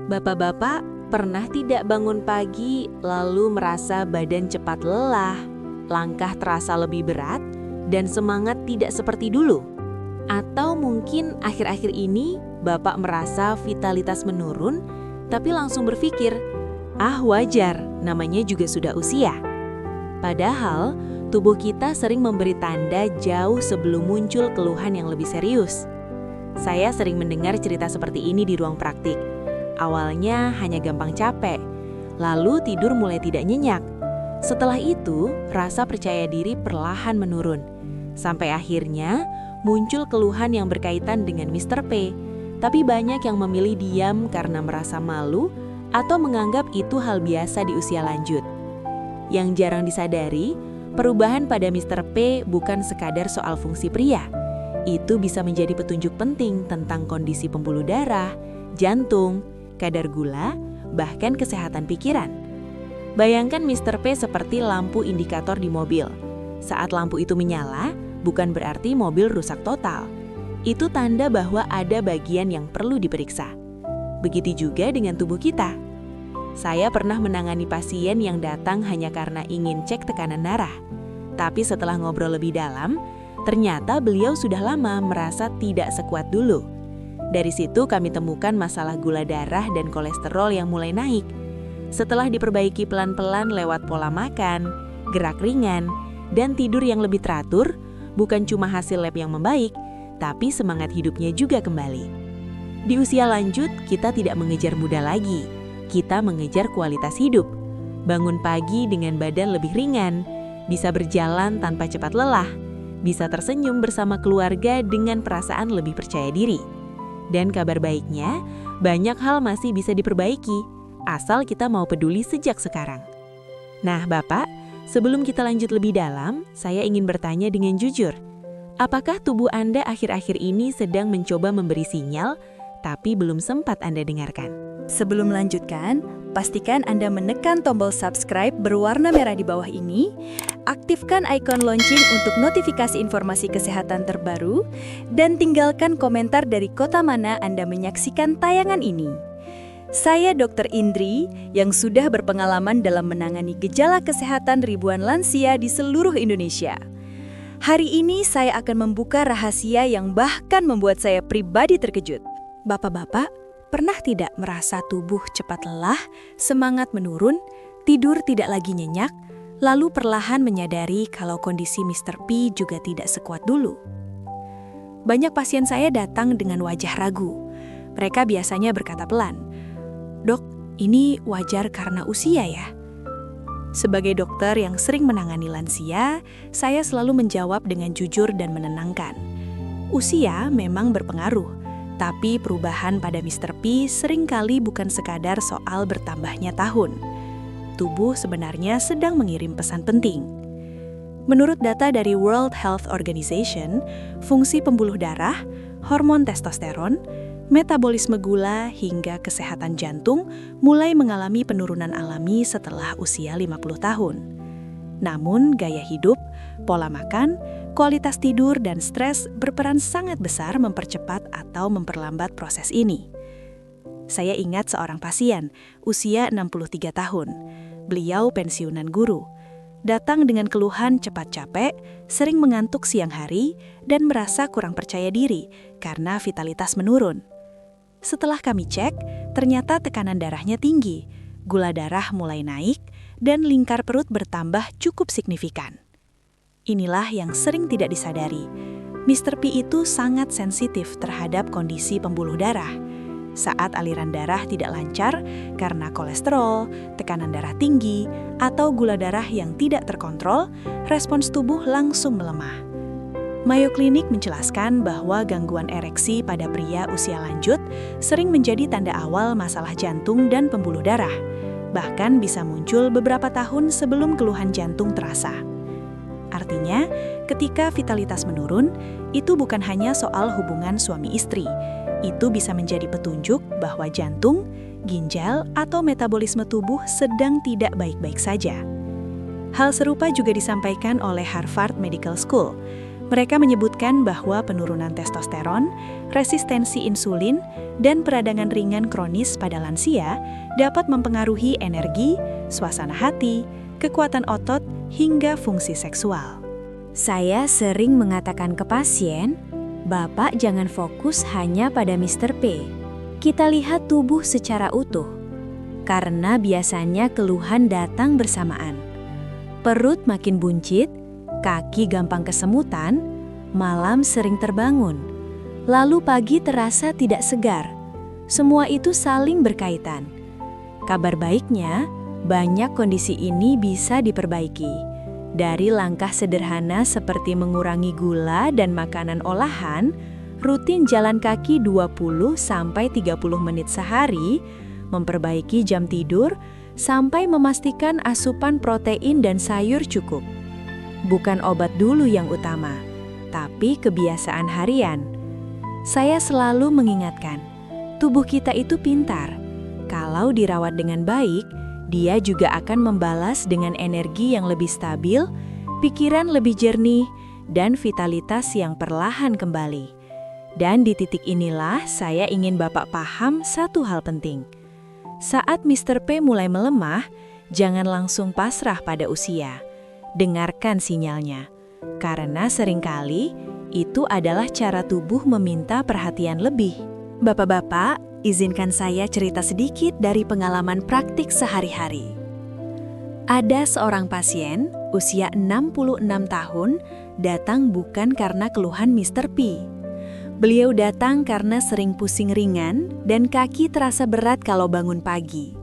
Bapak-bapak, pernah tidak bangun pagi lalu merasa badan cepat lelah, langkah terasa lebih berat, dan semangat tidak seperti dulu? Atau mungkin akhir-akhir ini Bapak merasa vitalitas menurun, tapi langsung berpikir, wajar, namanya juga sudah usia. Padahal, tubuh kita sering memberi tanda jauh sebelum muncul keluhan yang lebih serius. Saya sering mendengar cerita seperti ini di ruang praktik. Awalnya hanya gampang capek, lalu tidur mulai tidak nyenyak. Setelah itu, rasa percaya diri perlahan menurun. Sampai akhirnya, muncul keluhan yang berkaitan dengan Mr. P. Tapi banyak yang memilih diam karena merasa malu atau menganggap itu hal biasa di usia lanjut. Yang jarang disadari, perubahan pada Mr. P bukan sekadar soal fungsi pria. Itu bisa menjadi petunjuk penting tentang kondisi pembuluh darah, jantung, kadar gula, bahkan kesehatan pikiran. Bayangkan Mr. P seperti lampu indikator di mobil. Saat lampu itu menyala, bukan berarti mobil rusak total. Itu tanda bahwa ada bagian yang perlu diperiksa. Begitu juga dengan tubuh kita. Saya pernah menangani pasien yang datang hanya karena ingin cek tekanan darah. Tapi setelah ngobrol lebih dalam, ternyata beliau sudah lama merasa tidak sekuat dulu. Dari situ kami temukan masalah gula darah dan kolesterol yang mulai naik. Setelah diperbaiki pelan-pelan lewat pola makan, gerak ringan, dan tidur yang lebih teratur, bukan cuma hasil lab yang membaik, tapi semangat hidupnya juga kembali. Di usia lanjut, kita tidak mengejar muda lagi. Kita mengejar kualitas hidup. Bangun pagi dengan badan lebih ringan, bisa berjalan tanpa cepat lelah, bisa tersenyum bersama keluarga dengan perasaan lebih percaya diri. Dan kabar baiknya, banyak hal masih bisa diperbaiki, asal kita mau peduli sejak sekarang. Nah, Bapak, sebelum kita lanjut lebih dalam, saya ingin bertanya dengan jujur. Apakah tubuh Anda akhir-akhir ini sedang mencoba memberi sinyal, tapi belum sempat Anda dengarkan? Sebelum melanjutkan, pastikan Anda menekan tombol subscribe berwarna merah di bawah ini, aktifkan ikon lonceng untuk notifikasi informasi kesehatan terbaru, dan tinggalkan komentar dari kota mana Anda menyaksikan tayangan ini. Saya Dr. Indri yang sudah berpengalaman dalam menangani gejala kesehatan ribuan lansia di seluruh Indonesia. Hari ini saya akan membuka rahasia yang bahkan membuat saya pribadi terkejut. Bapak-bapak, pernah tidak merasa tubuh cepat lelah, semangat menurun, tidur tidak lagi nyenyak, lalu perlahan menyadari kalau kondisi Mr. P juga tidak sekuat dulu? Banyak pasien saya datang dengan wajah ragu. Mereka biasanya berkata pelan, "Dok, ini wajar karena usia ya?" Sebagai dokter yang sering menangani lansia, saya selalu menjawab dengan jujur dan menenangkan. Usia memang berpengaruh, tapi perubahan pada Mr. P seringkali bukan sekadar soal bertambahnya tahun. Tubuh sebenarnya sedang mengirim pesan penting. Menurut data dari World Health Organization, fungsi pembuluh darah, hormon testosteron, metabolisme gula hingga kesehatan jantung mulai mengalami penurunan alami setelah usia 50 tahun. Namun gaya hidup, pola makan, kualitas tidur dan stres berperan sangat besar mempercepat atau memperlambat proses ini. Saya ingat seorang pasien, usia 63 tahun. Beliau pensiunan guru. Datang dengan keluhan cepat capek, sering mengantuk siang hari, dan merasa kurang percaya diri karena vitalitas menurun. Setelah kami cek, ternyata tekanan darahnya tinggi, gula darah mulai naik, dan lingkar perut bertambah cukup signifikan. Inilah yang sering tidak disadari. Mr. P itu sangat sensitif terhadap kondisi pembuluh darah. Saat aliran darah tidak lancar karena kolesterol, tekanan darah tinggi, atau gula darah yang tidak terkontrol, respons tubuh langsung melemah. Mayo Clinic menjelaskan bahwa gangguan ereksi pada pria usia lanjut sering menjadi tanda awal masalah jantung dan pembuluh darah. Bahkan bisa muncul beberapa tahun sebelum keluhan jantung terasa. Artinya, ketika vitalitas menurun, itu bukan hanya soal hubungan suami istri. Itu bisa menjadi petunjuk bahwa jantung, ginjal, atau metabolisme tubuh sedang tidak baik-baik saja. Hal serupa juga disampaikan oleh Harvard Medical School. Mereka menyebutkan bahwa penurunan testosteron, resistensi insulin, dan peradangan ringan kronis pada lansia dapat mempengaruhi energi, suasana hati, kekuatan otot, hingga fungsi seksual. Saya sering mengatakan ke pasien, Bapak jangan fokus hanya pada Mr. P. Kita lihat tubuh secara utuh. Karena biasanya keluhan datang bersamaan. Perut makin buncit, kaki gampang kesemutan, malam sering terbangun, lalu pagi terasa tidak segar. Semua itu saling berkaitan. Kabar baiknya, banyak kondisi ini bisa diperbaiki. Dari langkah sederhana seperti mengurangi gula dan makanan olahan, rutin jalan kaki 20-30 menit sehari, memperbaiki jam tidur, sampai memastikan asupan protein dan sayur cukup. Bukan obat dulu yang utama, tapi kebiasaan harian. Saya selalu mengingatkan, tubuh kita itu pintar. Kalau dirawat dengan baik, dia juga akan membalas dengan energi yang lebih stabil, pikiran lebih jernih, dan vitalitas yang perlahan kembali. Dan di titik inilah saya ingin Bapak paham satu hal penting. Saat Mr. P mulai melemah, jangan langsung pasrah pada usia. Dengarkan sinyalnya, karena seringkali itu adalah cara tubuh meminta perhatian lebih. Bapak-bapak, izinkan saya cerita sedikit dari pengalaman praktik sehari-hari. Ada seorang pasien, usia 66 tahun, datang bukan karena keluhan Mr. P. Beliau datang karena sering pusing ringan dan kaki terasa berat kalau bangun pagi.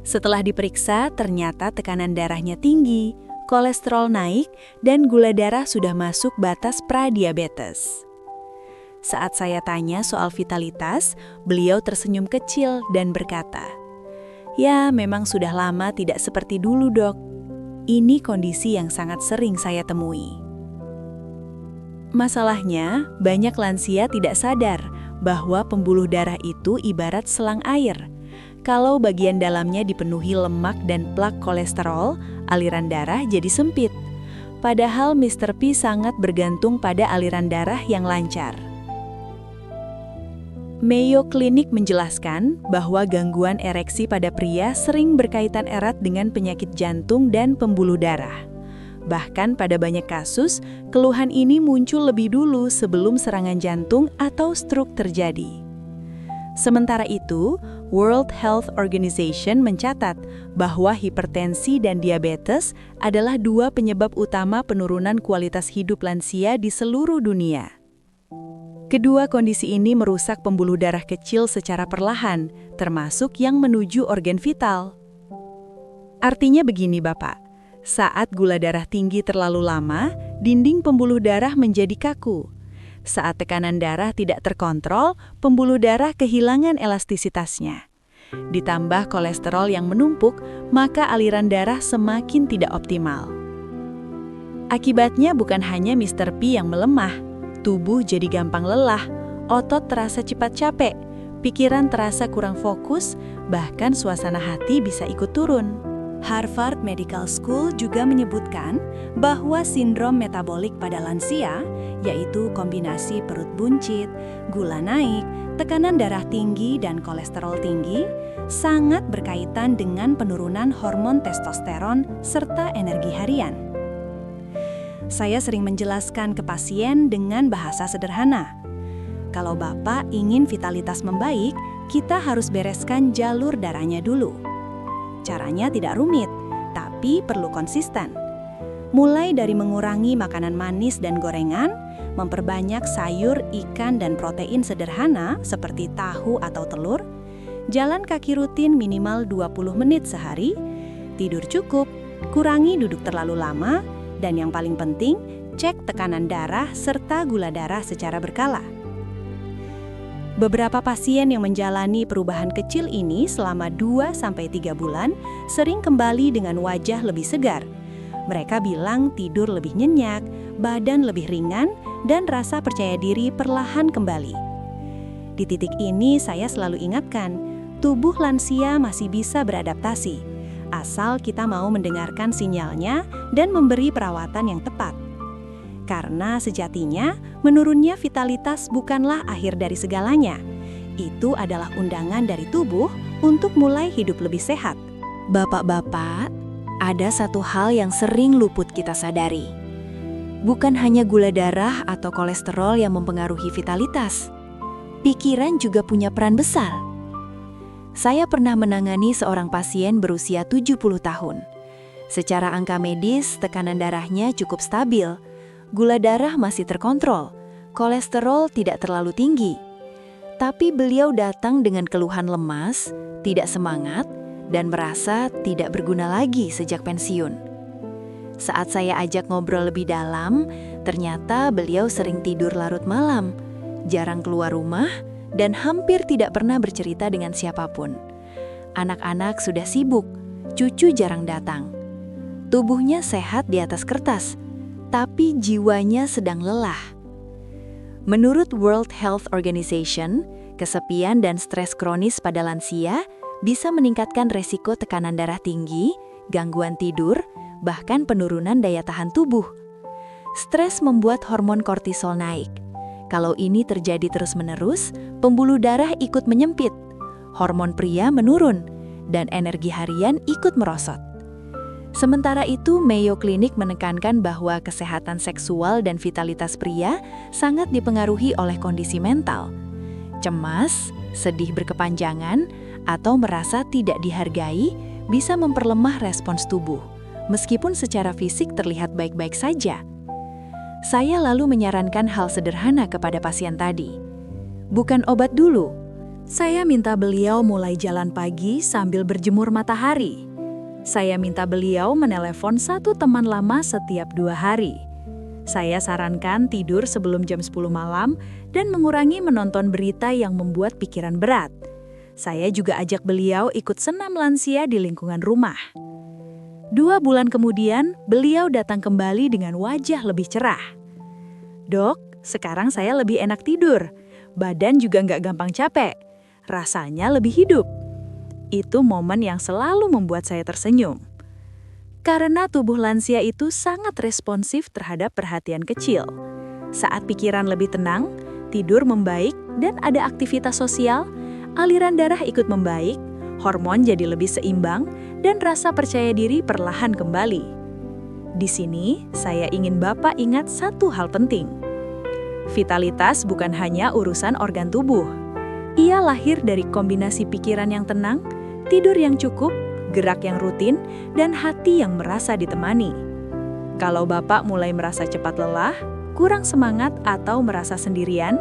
Setelah diperiksa, ternyata tekanan darahnya tinggi, kolesterol naik, dan gula darah sudah masuk batas pradiabetes. Saat saya tanya soal vitalitas, beliau tersenyum kecil dan berkata, "Ya, memang sudah lama tidak seperti dulu, Dok. Ini kondisi yang sangat sering saya temui." Masalahnya, banyak lansia tidak sadar bahwa pembuluh darah itu ibarat selang air. Kalau bagian dalamnya dipenuhi lemak dan plak kolesterol, aliran darah jadi sempit. Padahal Mr. P sangat bergantung pada aliran darah yang lancar. Mayo Clinic menjelaskan bahwa gangguan ereksi pada pria sering berkaitan erat dengan penyakit jantung dan pembuluh darah. Bahkan pada banyak kasus, keluhan ini muncul lebih dulu sebelum serangan jantung atau stroke terjadi. Sementara itu, World Health Organization mencatat bahwa hipertensi dan diabetes adalah dua penyebab utama penurunan kualitas hidup lansia di seluruh dunia. Kedua kondisi ini merusak pembuluh darah kecil secara perlahan, termasuk yang menuju organ vital. Artinya begini, Bapak. Saat gula darah tinggi terlalu lama, dinding pembuluh darah menjadi kaku. Saat tekanan darah tidak terkontrol, pembuluh darah kehilangan elastisitasnya. Ditambah kolesterol yang menumpuk, maka aliran darah semakin tidak optimal. Akibatnya bukan hanya Mr. P yang melemah, tubuh jadi gampang lelah, otot terasa cepat capek, pikiran terasa kurang fokus, bahkan suasana hati bisa ikut turun. Harvard Medical School juga menyebutkan bahwa sindrom metabolik pada lansia, yaitu kombinasi perut buncit, gula naik, tekanan darah tinggi, dan kolesterol tinggi, sangat berkaitan dengan penurunan hormon testosteron serta energi harian. Saya sering menjelaskan ke pasien dengan bahasa sederhana. Kalau Bapak ingin vitalitas membaik, kita harus bereskan jalur darahnya dulu. Caranya tidak rumit, tapi perlu konsisten. Mulai dari mengurangi makanan manis dan gorengan, memperbanyak sayur, ikan, dan protein sederhana seperti tahu atau telur, jalan kaki rutin minimal 20 menit sehari, tidur cukup, kurangi duduk terlalu lama, dan yang paling penting, cek tekanan darah serta gula darah secara berkala. Beberapa pasien yang menjalani perubahan kecil ini selama 2-3 bulan sering kembali dengan wajah lebih segar. Mereka bilang tidur lebih nyenyak, badan lebih ringan, dan rasa percaya diri perlahan kembali. Di titik ini saya selalu ingatkan, tubuh lansia masih bisa beradaptasi, asal kita mau mendengarkan sinyalnya dan memberi perawatan yang tepat. Karena sejatinya, menurunnya vitalitas bukanlah akhir dari segalanya. Itu adalah undangan dari tubuh untuk mulai hidup lebih sehat. Bapak-bapak, ada satu hal yang sering luput kita sadari. Bukan hanya gula darah atau kolesterol yang mempengaruhi vitalitas. Pikiran juga punya peran besar. Saya pernah menangani seorang pasien berusia 70 tahun. Secara angka medis, tekanan darahnya cukup stabil. Gula darah masih terkontrol. Kolesterol tidak terlalu tinggi. Tapi beliau datang dengan keluhan lemas, tidak semangat, dan merasa tidak berguna lagi sejak pensiun. Saat saya ajak ngobrol lebih dalam, ternyata beliau sering tidur larut malam, jarang keluar rumah, dan hampir tidak pernah bercerita dengan siapapun. Anak-anak sudah sibuk, cucu jarang datang. Tubuhnya sehat di atas kertas, tapi jiwanya sedang lelah. Menurut World Health Organization, kesepian dan stres kronis pada lansia bisa meningkatkan resiko tekanan darah tinggi, gangguan tidur, bahkan penurunan daya tahan tubuh. Stres membuat hormon kortisol naik. Kalau ini terjadi terus-menerus, pembuluh darah ikut menyempit, hormon pria menurun, dan energi harian ikut merosot. Sementara itu, Mayo Clinic menekankan bahwa kesehatan seksual dan vitalitas pria sangat dipengaruhi oleh kondisi mental. Cemas, sedih berkepanjangan, atau merasa tidak dihargai bisa memperlemah respons tubuh, meskipun secara fisik terlihat baik-baik saja. Saya lalu menyarankan hal sederhana kepada pasien tadi. Bukan obat dulu. Saya minta beliau mulai jalan pagi sambil berjemur matahari. Saya minta beliau menelepon satu teman lama setiap 2 hari. Saya sarankan tidur sebelum jam 10 malam dan mengurangi menonton berita yang membuat pikiran berat. Saya juga ajak beliau ikut senam lansia di lingkungan rumah. 2 bulan kemudian, beliau datang kembali dengan wajah lebih cerah. "Dok, sekarang saya lebih enak tidur. Badan juga nggak gampang capek. Rasanya lebih hidup." Itu momen yang selalu membuat saya tersenyum. Karena tubuh lansia itu sangat responsif terhadap perhatian kecil. Saat pikiran lebih tenang, tidur membaik, dan ada aktivitas sosial, aliran darah ikut membaik, hormon jadi lebih seimbang, dan rasa percaya diri perlahan kembali. Di sini, saya ingin Bapak ingat satu hal penting. Vitalitas bukan hanya urusan organ tubuh. Ia lahir dari kombinasi pikiran yang tenang, tidur yang cukup, gerak yang rutin, dan hati yang merasa ditemani. Kalau Bapak mulai merasa cepat lelah, kurang semangat, atau merasa sendirian,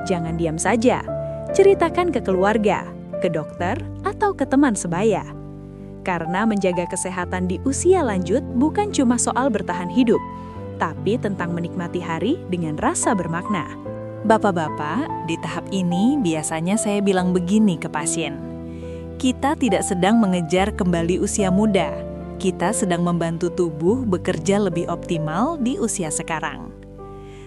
jangan diam saja. Ceritakan ke keluarga, ke dokter, atau ke teman sebaya. Karena menjaga kesehatan di usia lanjut bukan cuma soal bertahan hidup, tapi tentang menikmati hari dengan rasa bermakna. Bapak-bapak, di tahap ini biasanya saya bilang begini ke pasien. Kita tidak sedang mengejar kembali usia muda. Kita sedang membantu tubuh bekerja lebih optimal di usia sekarang.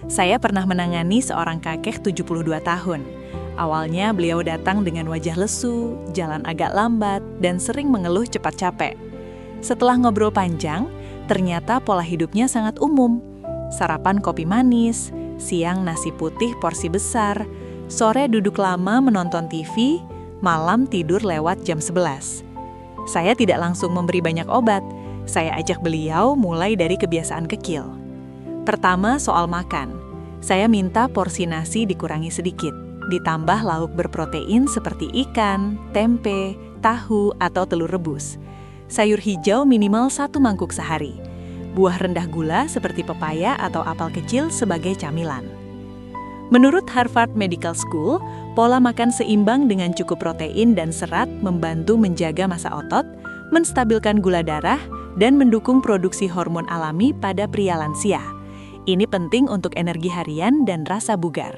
Saya pernah menangani seorang kakek 72 tahun. Awalnya beliau datang dengan wajah lesu, jalan agak lambat, dan sering mengeluh cepat capek. Setelah ngobrol panjang, ternyata pola hidupnya sangat umum. Sarapan kopi manis, siang nasi putih porsi besar, sore duduk lama menonton TV, malam tidur lewat jam 11. Saya tidak langsung memberi banyak obat, saya ajak beliau mulai dari kebiasaan kecil. Pertama soal makan, saya minta porsi nasi dikurangi sedikit, ditambah lauk berprotein seperti ikan, tempe, tahu, atau telur rebus. Sayur hijau minimal 1 mangkuk sehari. Buah rendah gula seperti pepaya atau apel kecil sebagai camilan. Menurut Harvard Medical School, pola makan seimbang dengan cukup protein dan serat membantu menjaga massa otot, menstabilkan gula darah, dan mendukung produksi hormon alami pada pria lansia. Ini penting untuk energi harian dan rasa bugar.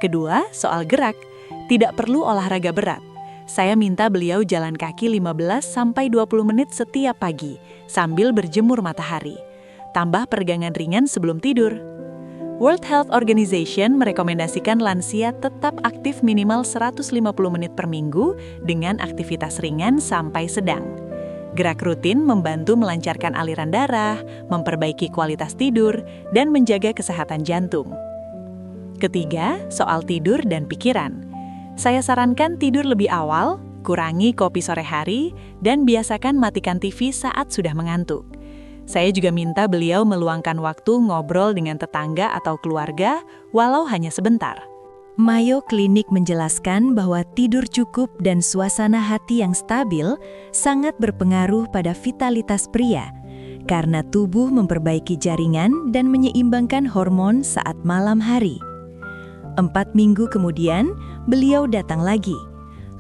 Kedua, soal gerak. Tidak perlu olahraga berat. Saya minta beliau jalan kaki 15-20 menit setiap pagi, sambil berjemur matahari. Tambah peregangan ringan sebelum tidur. World Health Organization merekomendasikan lansia tetap aktif minimal 150 menit per minggu dengan aktivitas ringan sampai sedang. Gerak rutin membantu melancarkan aliran darah, memperbaiki kualitas tidur, dan menjaga kesehatan jantung. Ketiga, soal tidur dan pikiran. Saya sarankan tidur lebih awal, kurangi kopi sore hari, dan biasakan matikan TV saat sudah mengantuk. Saya juga minta beliau meluangkan waktu ngobrol dengan tetangga atau keluarga, walau hanya sebentar. Mayo Clinic menjelaskan bahwa tidur cukup dan suasana hati yang stabil sangat berpengaruh pada vitalitas pria, karena tubuh memperbaiki jaringan dan menyeimbangkan hormon saat malam hari. 4 minggu kemudian, beliau datang lagi.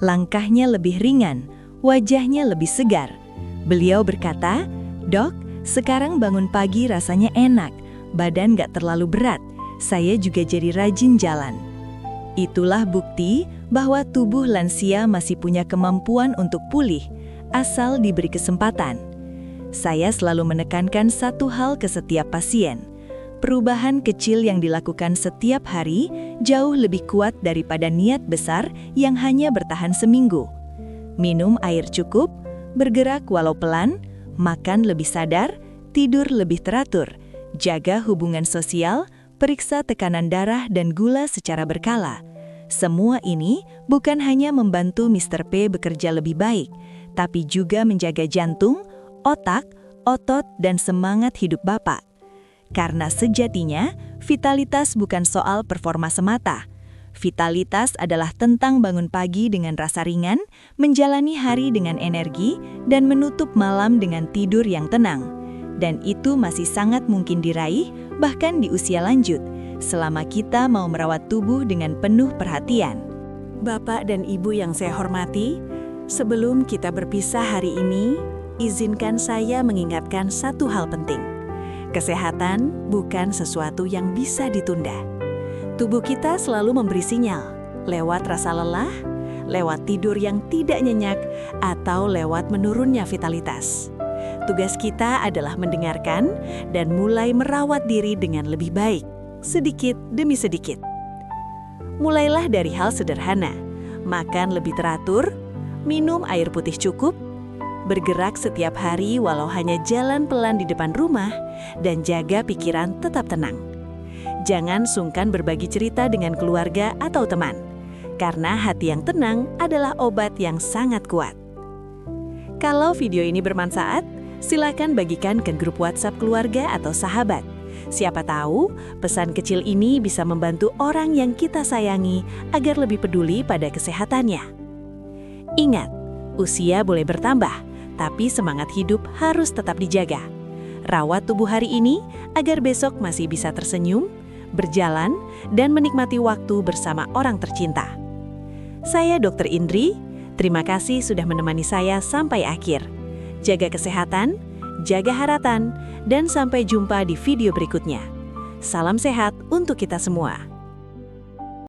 Langkahnya lebih ringan, wajahnya lebih segar. Beliau berkata, "Dok, sekarang bangun pagi rasanya enak, badan gak terlalu berat, saya juga jadi rajin jalan." Itulah bukti bahwa tubuh lansia masih punya kemampuan untuk pulih, asal diberi kesempatan. Saya selalu menekankan satu hal ke setiap pasien. Perubahan kecil yang dilakukan setiap hari jauh lebih kuat daripada niat besar yang hanya bertahan seminggu. Minum air cukup, bergerak walau pelan, makan lebih sadar, tidur lebih teratur, jaga hubungan sosial, periksa tekanan darah dan gula secara berkala. Semua ini bukan hanya membantu Mr. P bekerja lebih baik, tapi juga menjaga jantung, otak, otot, dan semangat hidup Bapak. Karena sejatinya, vitalitas bukan soal performa semata. Vitalitas adalah tentang bangun pagi dengan rasa ringan, menjalani hari dengan energi, dan menutup malam dengan tidur yang tenang. Dan itu masih sangat mungkin diraih, bahkan di usia lanjut, selama kita mau merawat tubuh dengan penuh perhatian. Bapak dan Ibu yang saya hormati, sebelum kita berpisah hari ini, izinkan saya mengingatkan satu hal penting. Kesehatan bukan sesuatu yang bisa ditunda. Tubuh kita selalu memberi sinyal, lewat rasa lelah, lewat tidur yang tidak nyenyak, atau lewat menurunnya vitalitas. Tugas kita adalah mendengarkan dan mulai merawat diri dengan lebih baik, sedikit demi sedikit. Mulailah dari hal sederhana, makan lebih teratur, minum air putih cukup, bergerak setiap hari walau hanya jalan pelan di depan rumah, dan jaga pikiran tetap tenang. Jangan sungkan berbagi cerita dengan keluarga atau teman, karena hati yang tenang adalah obat yang sangat kuat. Kalau video ini bermanfaat, silakan bagikan ke grup WhatsApp keluarga atau sahabat. Siapa tahu, pesan kecil ini bisa membantu orang yang kita sayangi agar lebih peduli pada kesehatannya. Ingat, usia boleh bertambah, tapi semangat hidup harus tetap dijaga. Rawat tubuh hari ini agar besok masih bisa tersenyum, berjalan, dan menikmati waktu bersama orang tercinta. Saya Dr. Indri, terima kasih sudah menemani saya sampai akhir. Jaga kesehatan, jaga harapan, dan sampai jumpa di video berikutnya. Salam sehat untuk kita semua.